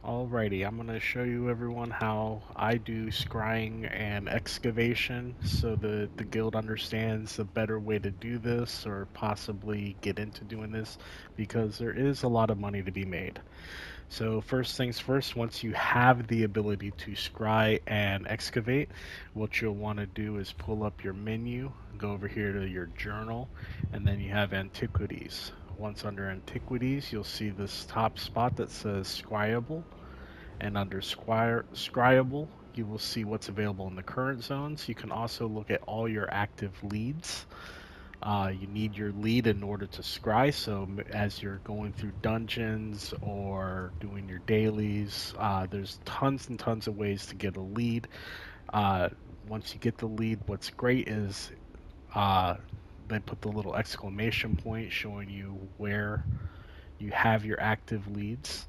Alrighty, I'm going to show you everyone how I do scrying and excavation so the guild understands a better way to do this or possibly get into doing this because there is a lot of money to be made. So first things first, once you have the ability to scry and excavate, what you'll want to do is pull up your menu, go over here to your journal, and then you have antiquities. Once under antiquities, you'll see this top spot that says scryable, and under scryable, you will see what's available in the current zones. You can also look at all your active leads. You need your lead in order to scry, so as you're going through dungeons or doing your dailies, there's tons and tons of ways to get a lead. Uh, Once you get the lead, what's great is uh, they put the little exclamation point showing you where you have your active leads.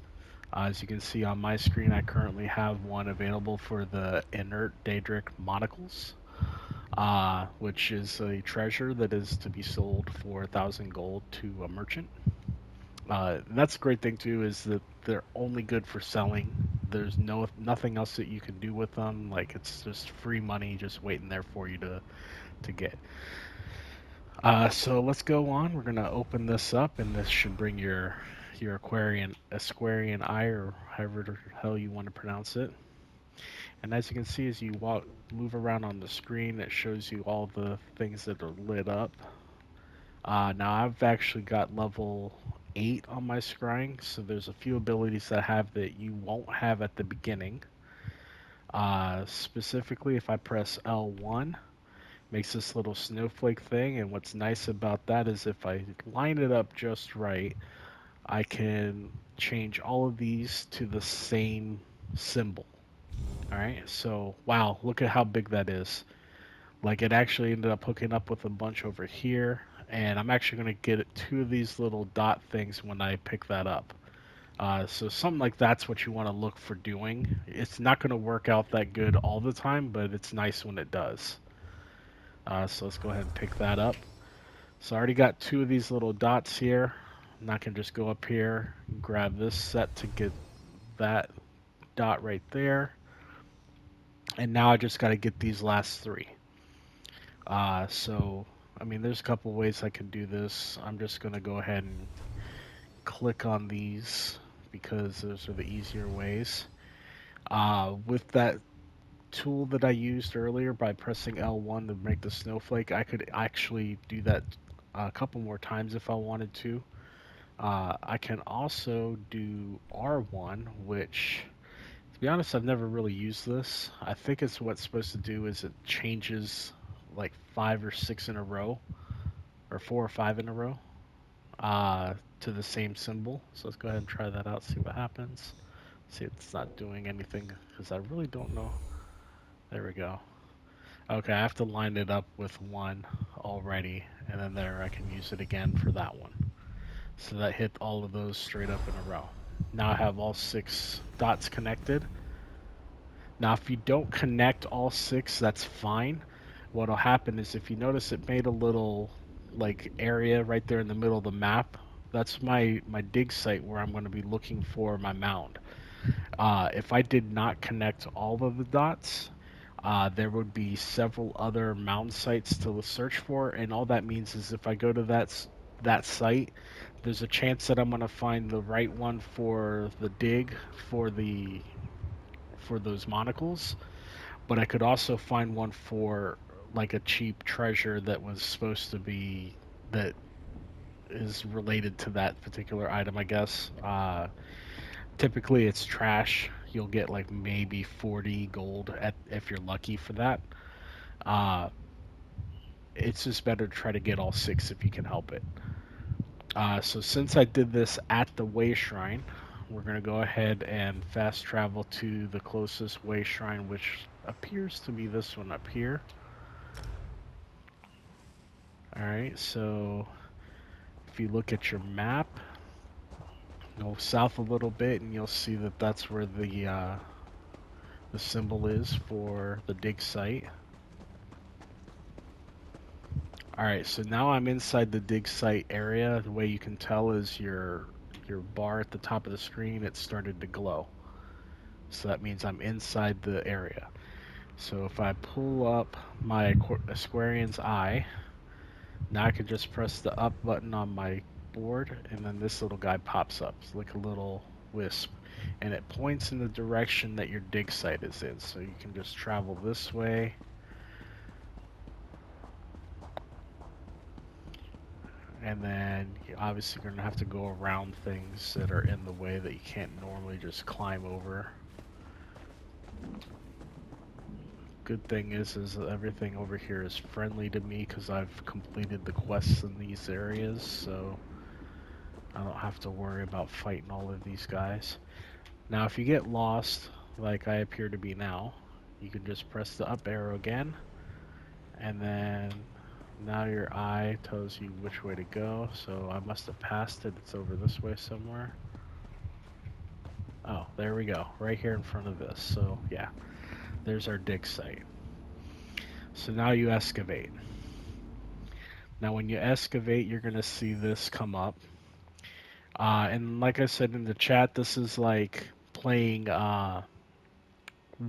As you can see on my screen, I currently have one available for the Inert Daedric Monocles, which is a treasure that is to be sold for 1,000 gold to a merchant. That's a great thing too, is that they're only good for selling. There's nothing else that you can do with them. Like it's just free money, just waiting there for you to get. So let's go on. We're gonna open this up, and this should bring your Aquarian Eye, or however the hell you want to pronounce it. And as you can see, as you move around on the screen, it shows you all the things that are lit up. Now I've actually got level 8 on my scrying, so there's a few abilities that I have that you won't have at the beginning. Specifically, if I press L1, makes this little snowflake thing, and what's nice about that is if I line it up just right, I can change all of these to the same symbol. All right, so wow, look at how big that is. Like it actually ended up hooking up with a bunch over here, and I'm actually going to get two of these little dot things when I pick that up. So something like that's what you want to look for doing. It's not going to work out that good all the time, but it's nice when it does. So let's go ahead and pick that up. So I already got two of these little dots here. And I can just go up here and grab this set to get that dot right there. And now I just got to get these last three. I mean, there's a couple ways I can do this. I'm just going to go ahead and click on these because those are the easier ways. With that tool that I used earlier by pressing L1 to make the snowflake, I could actually do that a couple more times if I wanted to. I can also do R1, which, to be honest, I've never really used this. I think it's what's supposed to do is it changes like 5 or 6 in a row, or 4 or 5 in a row, to the same symbol. So let's go ahead and try that out, see what happens. See if it's not doing anything, because I really don't know. There we go. Okay, I have to line it up with one already, and then there I can use it again for that one. So that hit all of those straight up in a row. Now I have all 6 dots connected. Now if you don't connect all 6, that's fine. What'll happen is if you notice it made a little like area right there in the middle of the map, that's my dig site where I'm going to be looking for my mound. If I did not connect all of the dots, there would be several other mound sites to search for, and all that means is if I go to that site, there's a chance that I'm going to find the right one for the dig for those monocles, but I could also find one for like a cheap treasure that was supposed to be that is related to that particular item, I guess. Typically it's trash. You'll get like maybe 40 gold if you're lucky for that. Uh, it's just better to try to get all 6 if you can help it. So since I did this at the way shrine, we're going to go ahead and fast travel to the closest way shrine, which appears to be this one up here. Alright, so if you look at your map, go south a little bit and you'll see that that's where the symbol is for the dig site. Alright, so now I'm inside the dig site area. The way you can tell is your bar at the top of the screen, it started to glow. So that means I'm inside the area. So if I pull up my Aquarian's eye, now I can just press the up button on my board, and then this little guy pops up. It's like a little wisp, and it points in the direction that your dig site is in. So you can just travel this way. And then you're obviously going to have to go around things that are in the way that you can't normally just climb over. Good thing is that everything over here is friendly to me because I've completed the quests in these areas, so I don't have to worry about fighting all of these guys. Now if you get lost, like I appear to be now, you can just press the up arrow again, and then now your eye tells you which way to go, so I must have passed it. It's over this way somewhere. Oh, there we go. Right here in front of this. So, yeah. There's our dig site. So now you excavate. Now when you excavate, you're going to see this come up. And like I said in the chat, this is like playing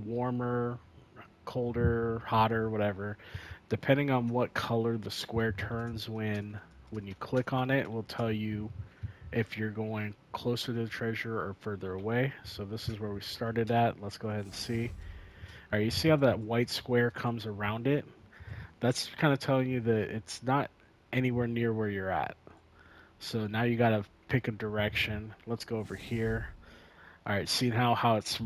warmer, colder, hotter, whatever. Depending on what color the square turns when you click on it, it will tell you if you're going closer to the treasure or further away. So this is where we started at. Let's go ahead and see. All right, you see how that white square comes around it? That's kind of telling you that it's not anywhere near where you're at. So now you got to pick a direction. Let's go over here. All right, see how it's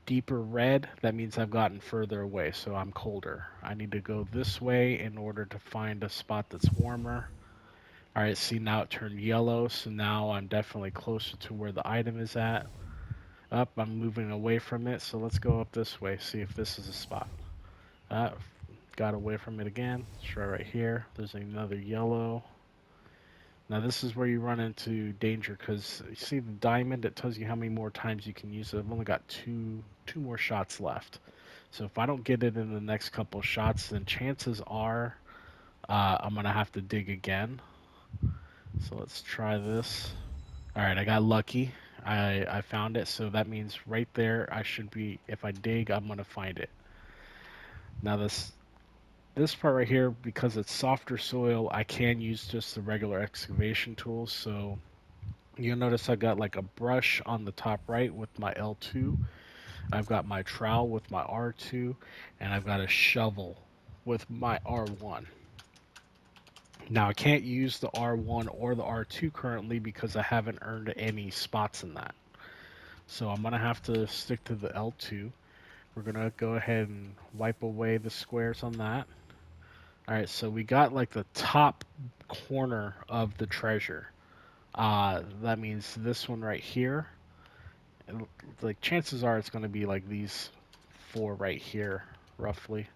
deeper red? That means I've gotten further away, so I'm colder. I need to go this way in order to find a spot that's warmer. All right, see now it turned yellow, so now I'm definitely closer to where the item is at. Up, I'm moving away from it, so let's go up this way, see if this is a spot. Got away from it again. Let's try right here. There's another yellow. Now this is where you run into danger because you see the diamond, it tells you how many more times you can use it. I've only got two more shots left. So if I don't get it in the next couple shots, then chances are I'm going to have to dig again. So let's try this. All right, I got lucky. I found it, so that means right there I should be, if I dig, I'm going to find it. Now this part right here, because it's softer soil, I can use just the regular excavation tools. So you'll notice I got like a brush on the top right with my L2. I've got my trowel with my R2, and I've got a shovel with my R1. Now I can't use the R1 or the R2 currently because I haven't earned any spots in that. So I'm going to have to stick to the L2. We're going to go ahead and wipe away the squares on that. Alright, so we got like the top corner of the treasure. That means this one right here. And, like chances are it's going to be like these four right here, roughly.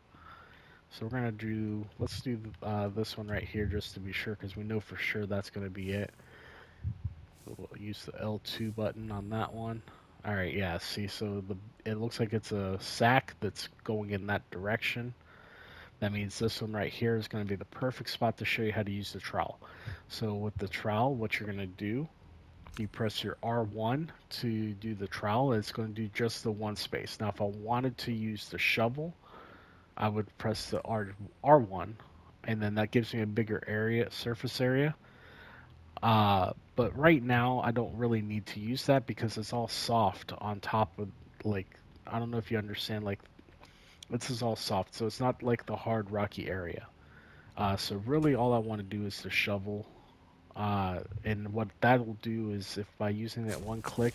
So we're going to do, let's do this one right here just to be sure, because we know for sure that's going to be it. We'll use the L2 button on that one. Alright, yeah, see, so it looks like it's a sack that's going in that direction. That means this one right here is going to be the perfect spot to show you how to use the trowel. So with the trowel, what you're going to do, you press your R1 to do the trowel. It's going to do just the one space. Now, if I wanted to use the shovel, I would press the R1, and then that gives me a bigger area, surface area. But right now, I don't really need to use that because it's all soft on top of, like, I don't know if you understand, like, this is all soft, so it's not like the hard rocky area. So really all I want to do is the shovel. And what that will do is if by using that one click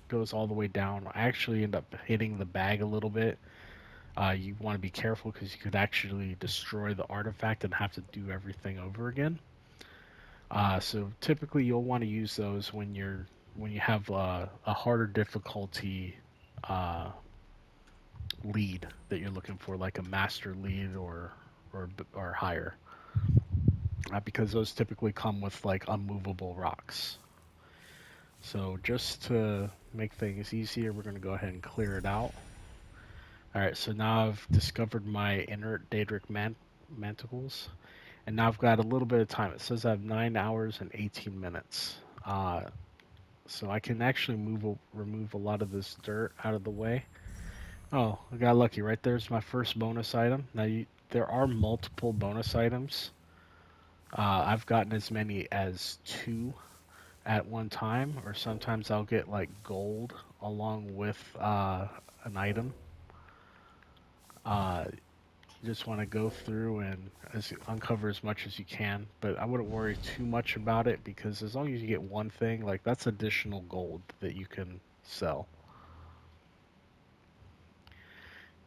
goes all the way down, I actually end up hitting the bag a little bit. You want to be careful because you could actually destroy the artifact and have to do everything over again. So typically you'll want to use those when you have a harder difficulty lead that you're looking for, like a master lead or higher, because those typically come with like unmovable rocks. So just to make things easier, we're going to go ahead and clear it out. Alright, so now I've discovered my inert Daedric manticles, and now I've got a little bit of time. It says I have 9 hours and 18 minutes. So I can actually remove a lot of this dirt out of the way. Oh, I got lucky. Right there's my first bonus item. Now, there are multiple bonus items. I've gotten as many as two at one time, or sometimes I'll get like gold along with an item. You just want to go through and uncover as much as you can, but I wouldn't worry too much about it because as long as you get one thing, like that's additional gold that you can sell.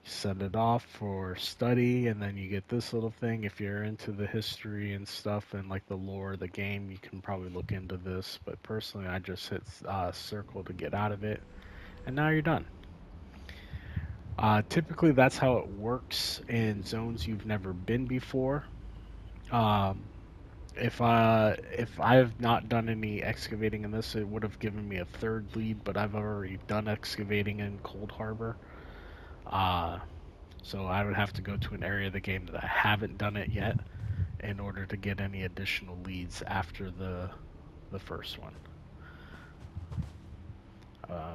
You send it off for study, and then you get this little thing. If you're into the history and stuff and like the lore of the game, you can probably look into this. But personally, I just hit circle to get out of it, and now you're done. Typically, that's how it works in zones you've never been before. Um, if I have not done any excavating in this, it would have given me a third lead, but I've already done excavating in Cold Harbor. Uh, so I would have to go to an area of the game that I haven't done it yet in order to get any additional leads after the first one.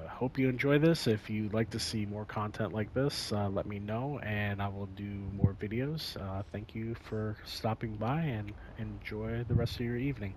Hope you enjoy this. If you'd like to see more content like this, let me know and I will do more videos. Thank you for stopping by and enjoy the rest of your evening.